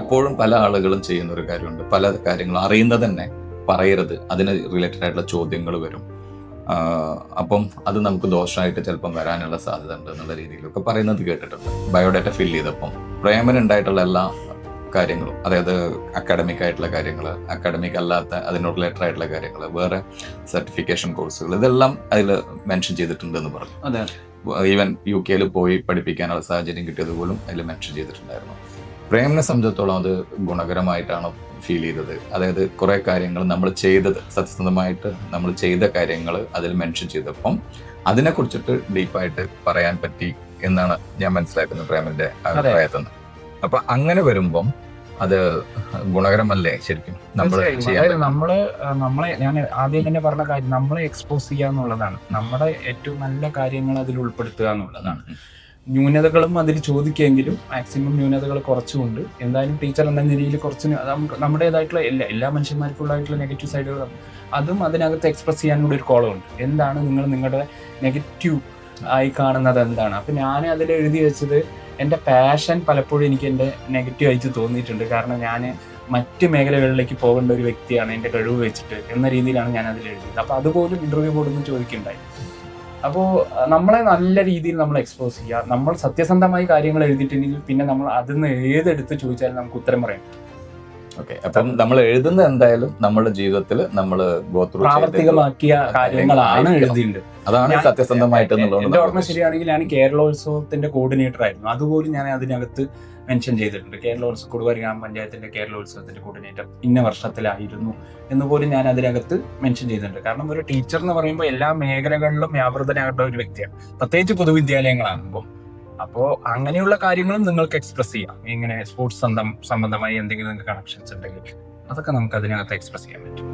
പലപ്പോഴും പല ആളുകളും ചെയ്യുന്ന ഒരു കാര്യമുണ്ട്. പല കാര്യങ്ങളും അറിയുന്നത് തന്നെ പറയരുത്, അതിന് റിലേറ്റഡ് ആയിട്ടുള്ള ചോദ്യങ്ങൾ വരും. അപ്പം അത് നമുക്ക് ദോഷമായിട്ട് ചിലപ്പം വരാനുള്ള സാധ്യത ഉണ്ട് എന്നുള്ള രീതിയിലൊക്കെ പറയുന്നത് കേട്ടിട്ടുണ്ട്. ബയോഡാറ്റ ഫിൽ ചെയ്തപ്പം പ്രേമനുണ്ടായിട്ടുള്ള എല്ലാ കാര്യങ്ങളും, അതായത് അക്കാഡമിക് ആയിട്ടുള്ള കാര്യങ്ങൾ, അക്കാഡമിക് അല്ലാത്ത അതിനോട് റിലേറ്റഡ് ആയിട്ടുള്ള കാര്യങ്ങൾ, വേറെ സർട്ടിഫിക്കേഷൻ കോഴ്സുകൾ, ഇതെല്ലാം അതിൽ മെൻഷൻ ചെയ്തിട്ടുണ്ടെന്ന് പറഞ്ഞു. അതെ, ഈവൻ UK പോയി പഠിപ്പിക്കാനുള്ള സാഹചര്യം കിട്ടിയത് പോലും അതിൽ മെൻഷൻ ചെയ്തിട്ടുണ്ടായിരുന്നു. പ്രേമിനെ സംബന്ധിച്ചിടത്തോളം അത് ഗുണകരമായിട്ടാണ് ഫീൽ ചെയ്തത്. അതായത് കുറെ കാര്യങ്ങൾ നമ്മൾ ചെയ്തത്, സത്യസന്ധമായിട്ട് നമ്മൾ ചെയ്ത കാര്യങ്ങൾ അതിൽ മെൻഷൻ ചെയ്തപ്പം അതിനെ കുറിച്ചിട്ട് ഡീപ്പായിട്ട് പറയാൻ പറ്റി എന്നാണ് ഞാൻ മനസ്സിലാക്കുന്നത് പ്രേമിന്റെ അഭിപ്രായത്തിൽ നിന്ന്. അപ്പൊ അങ്ങനെ വരുമ്പം അത് ഗുണകരമല്ലേ ശരിക്കും? നമ്മളെ ഞാൻ ആദ്യം തന്നെ പറഞ്ഞ കാര്യം, നമ്മളെ എക്സ്പോസ് ചെയ്യുക എന്നുള്ളതാണ്. നമ്മുടെ ഏറ്റവും നല്ല കാര്യങ്ങൾ അതിൽ ഉൾപ്പെടുത്തുക എന്നുള്ളതാണ്. ന്യൂനതകളും അതിൽ ചോദിക്കുമെങ്കിലും മാക്സിമം ന്യൂനതകൾ കുറച്ചുകൊണ്ട് എന്തായാലും ടീച്ചർ എന്ന നിലയിൽ കുറച്ച് നമ്മുടേതായിട്ടുള്ള എല്ലാ മനുഷ്യന്മാർക്കുള്ളതായിട്ടുള്ള നെഗറ്റീവ് സൈഡുകളും അതും അതിനകത്ത് എക്സ്പ്രസ് ചെയ്യാനുള്ള ഒരു കോളമുണ്ട്. എന്താണ് നിങ്ങൾ നിങ്ങളുടെ നെഗറ്റീവ് ആയി കാണുന്നത് എന്താണ്? അപ്പം ഞാൻ അതിൽ എഴുതി വെച്ചത് എൻ്റെ പാഷൻ പലപ്പോഴും എനിക്ക് എൻ്റെ നെഗറ്റീവ് ആയിട്ട് തോന്നിയിട്ടുണ്ട്. കാരണം ഞാൻ മറ്റ് മേഖലകളിലേക്ക് പോകേണ്ട ഒരു വ്യക്തിയാണ് എൻ്റെ കഴിവ് വെച്ചിട്ട് എന്ന രീതിയിലാണ് ഞാൻ അതിൽ എഴുതിയത്. അപ്പോൾ അതുപോലും ഇൻ്റർവ്യൂ ബോർഡിൽ നിന്ന് ചോദിക്കുകയുണ്ടായി. അപ്പോൾ നമ്മളെ നല്ല രീതിയിൽ നമ്മൾ എക്സ്പോസ് ചെയ്യുക. നമ്മൾ സത്യസന്ധമായി കാര്യങ്ങൾ എഴുതിയിട്ടുണ്ടെങ്കിൽ പിന്നെ നമ്മൾ അതിൽ നിന്ന് ഏതെടുത്ത് ചോദിച്ചാലും നമുക്ക് ഉത്തരം പറയാം. ഓക്കെ, അപ്പം നമ്മൾ എഴുതുന്നത് എന്തായാലും നമ്മുടെ ജീവിതത്തിൽ നമ്മൾ പ്രാവർത്തികമാക്കിയ കാര്യങ്ങളാണ് എഴുതിയിട്ടുണ്ട്. അതാണ് സത്യസന്ധമായിട്ട്. എന്റെ ഓർമ്മ ശരിയാണെങ്കിൽ ഞാൻ കേരളോത്സവത്തിന്റെ കോർഡിനേറ്റർ ആയിരുന്നു. അതുപോലും ഞാൻ അതിനകത്ത് മെൻഷൻ ചെയ്തിട്ടുണ്ട്. കൊടുവാരി ഗ്രാമപഞ്ചായത്തിന്റെ കേരളോത്സവത്തിന്റെ കോർഡിനേറ്റർ ഇന്ന വർഷത്തിലായിരുന്നു എന്ന് പോലും ഞാൻ അതിനകത്ത് മെൻഷൻ ചെയ്തിട്ടുണ്ട്. കാരണം ഒരു ടീച്ചർ എന്ന് പറയുമ്പോൾ എല്ലാ മേഖലകളിലും വ്യാപൃതനായിട്ടുള്ള ഒരു വ്യക്തിയാണ്, പ്രത്യേകിച്ച് പൊതുവിദ്യാലയങ്ങളാകുമ്പോൾ. അപ്പോൾ അങ്ങനെയുള്ള കാര്യങ്ങളും നിങ്ങൾക്ക് എക്സ്പ്രസ് ചെയ്യാം. ഇങ്ങനെ സ്പോർട്സ് സംബന്ധമായി എന്തെങ്കിലും നിങ്ങൾക്ക് കണക്ഷൻസ് ഉണ്ടെങ്കിൽ അതൊക്കെ നമുക്ക് അതിനകത്ത് എക്സ്പ്രസ് ചെയ്യാൻ പറ്റും.